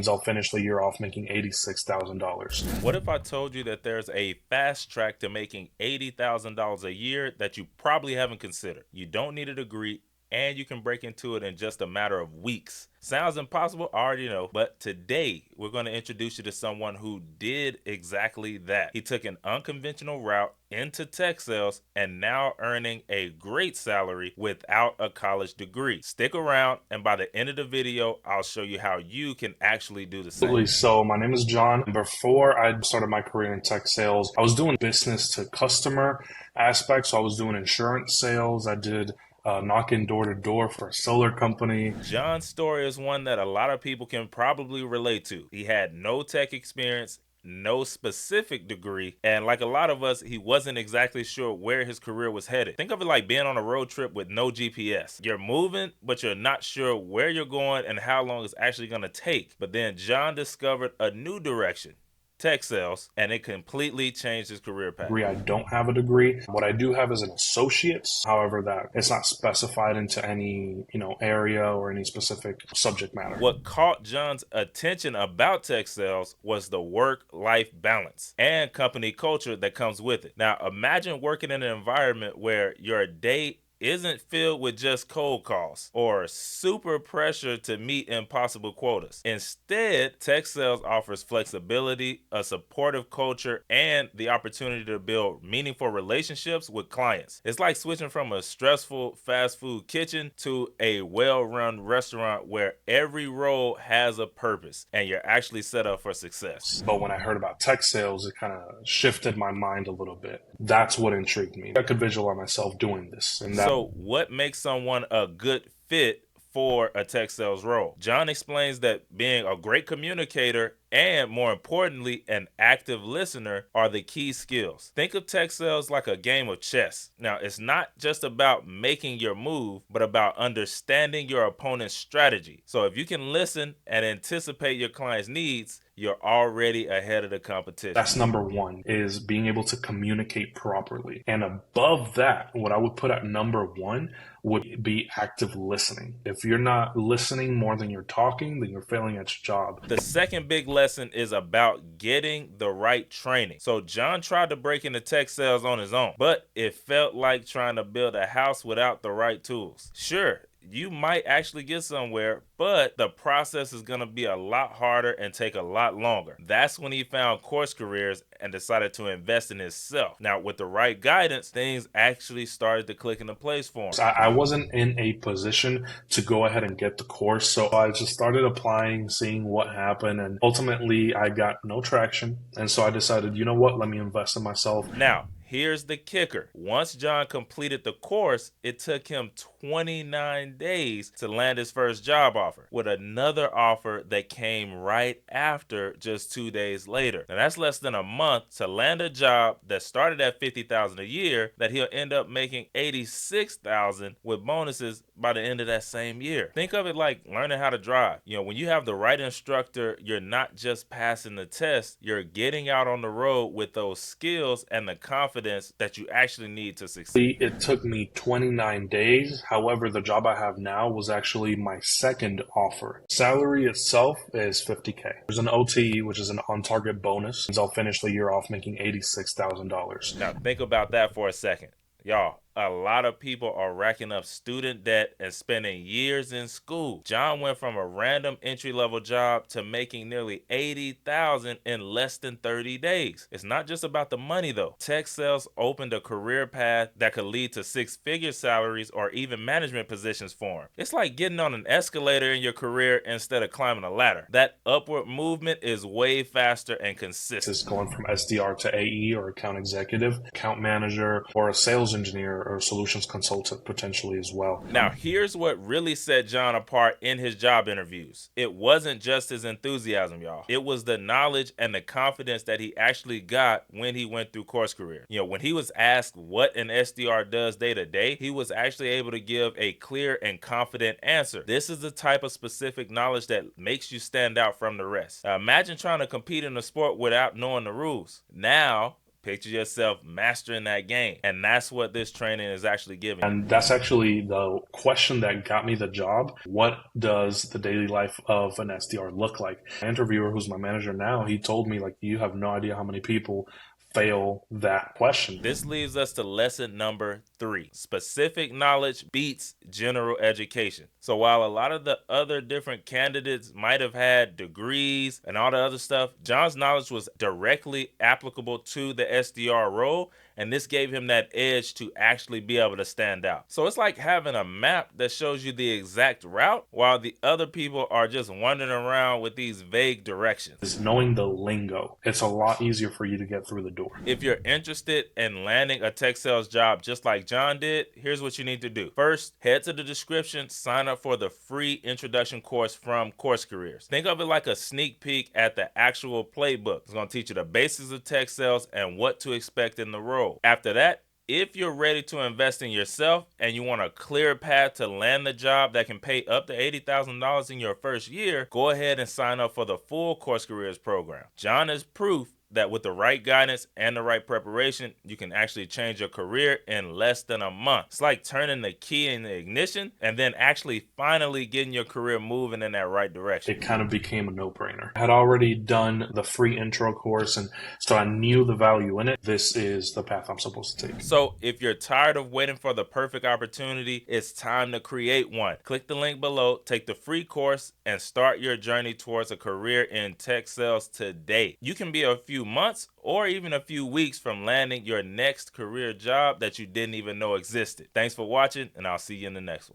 I'll finish the year off making $86,000. What if I told you that there's a fast track to making $80,000 a year that you probably haven't considered? You don't need a degree and you can break into it in just a matter of weeks. Sounds impossible, I already know, but today we're going to introduce you to someone who did exactly that. He took an unconventional route into tech sales and now earning a great salary without a college degree. Stick around, and by the end of the video, I'll show you how you can actually do the same. Absolutely. So my name is John. Before I started my career in tech sales, I was doing business to customer aspects. So I was doing insurance sales. I did knocking door to door for a solar company. John's story is one that a lot of people can probably relate to. He had no tech experience, no specific degree, and like a lot of us, he wasn't exactly sure where his career was headed. Think of it like being on a road trip with no GPS. You're moving, but you're not sure where you're going and how long it's actually going to take. But then John discovered a new direction, tech sales, and it completely changed his career path. I don't have a degree. What I do have is an associate's. However, that it's not specified into any, area or any specific subject matter. What caught John's attention about tech sales was the work-life balance and company culture that comes with it. Now, imagine working in an environment where your day isn't filled with just cold calls or super pressure to meet impossible quotas. Instead, tech sales offers flexibility, a supportive culture, and the opportunity to build meaningful relationships with clients. It's like switching from a stressful fast food kitchen to a well-run restaurant where every role has a purpose and you're actually set up for success. But when I heard about tech sales, it kind of shifted my mind a little bit. That's what intrigued me. I could visualize myself doing this. And So what makes someone a good fit for a tech sales role? John explains that being a great communicator and, more importantly, an active listener are the key skills. Think of tech sales like a game of chess. Now, it's not just about making your move, but about understanding your opponent's strategy. So if you can listen and anticipate your client's needs, you're already ahead of the competition. that's number one, is being able to communicate properly. And above that, what I would put at number one would be active listening. If you're not listening more than you're talking, then you're failing at your job. The second big lesson is about getting the right training. So John tried to break into tech sales on his own, but it felt like trying to build a house without the right tools. Sure, you might actually get somewhere, but the process is going to be a lot harder and take a lot longer. That's when he found CourseCareers and decided to invest in himself. Now, with the right guidance, things actually started to click into place for him. So I wasn't in a position to go ahead and get the course, so I just started applying, seeing what happened, and ultimately I got no traction. And so I decided, you know what, let me invest in myself. Now, here's the kicker. Once John completed the course, it took him 29 days to land his first job offer, with another offer that came right after just 2 days later. Now that's less than a month to land a job that started at $50,000 a year that he'll end up making $86,000 with bonuses by the end of that same year. Think of it like learning how to drive. When you have the right instructor, you're not just passing the test, you're getting out on the road with those skills and the confidence that you actually need to succeed. It took me 29 days. However, the job I have now was actually my second offer. Salary itself is $50K. There's an OTE, which is an on-target bonus. I'll finish the year off making $86,000. Now think about that for a second. Y'all, a lot of people are racking up student debt and spending years in school. John went from a random entry-level job to making nearly $80,000 in less than 30 days. It's not just about the money though. Tech sales opened a career path that could lead to six-figure salaries or even management positions for him. It's like getting on an escalator in your career instead of climbing a ladder. That upward movement is way faster and consistent. It's going from SDR to AE or account executive, account manager, or a sales engineer or solutions consultant potentially as well. Now, here's what really set John apart in his job interviews. It wasn't just his enthusiasm, y'all. It was the knowledge and the confidence that he actually got when he went through CourseCareer. When he was asked what an SDR does day to day, he was actually able to give a clear and confident answer. This is the type of specific knowledge that makes you stand out from the rest. Imagine trying to compete in a sport without knowing the rules. Now, Picture yourself mastering that game. And that's what this training is actually giving you. And that's actually the question that got me the job. What does the daily life of an SDR look like? The interviewer, who's my manager now, he told me, like, you have no idea how many people fail that question. This leads us to lesson number 3. Specific knowledge beats general education. So while a lot of the other different candidates might have had degrees and all the other stuff, John's knowledge was directly applicable to the SDR role, and this gave him that edge to actually be able to stand out. So it's like having a map that shows you the exact route while the other people are just wandering around with these vague directions. It's knowing the lingo. It's a lot easier for you to get through the door. If you're interested in landing a tech sales job just like John did, here's what you need to do. First, head to the description, sign up for the free introduction course from CourseCareers. Think of it like a sneak peek at the actual playbook. It's going to teach you the basics of tech sales and what to expect in the role. After that, if you're ready to invest in yourself and you want a clear path to land the job that can pay up to $80,000 in your first year, go ahead and sign up for the full CourseCareers program. John is proof that with the right guidance and the right preparation, you can actually change your career in less than a month. It's like turning the key in the ignition and then actually finally getting your career moving in that right direction. It kind of became a no-brainer. I had already done the free intro course, and so I knew the value in it. This is the path I'm supposed to take. So if you're tired of waiting for the perfect opportunity, it's time to create one. Click the link below, take the free course, and start your journey towards a career in tech sales today. You can be a few months or even a few weeks from landing your next career job that you didn't even know existed. Thanks for watching, and I'll see you in the next one.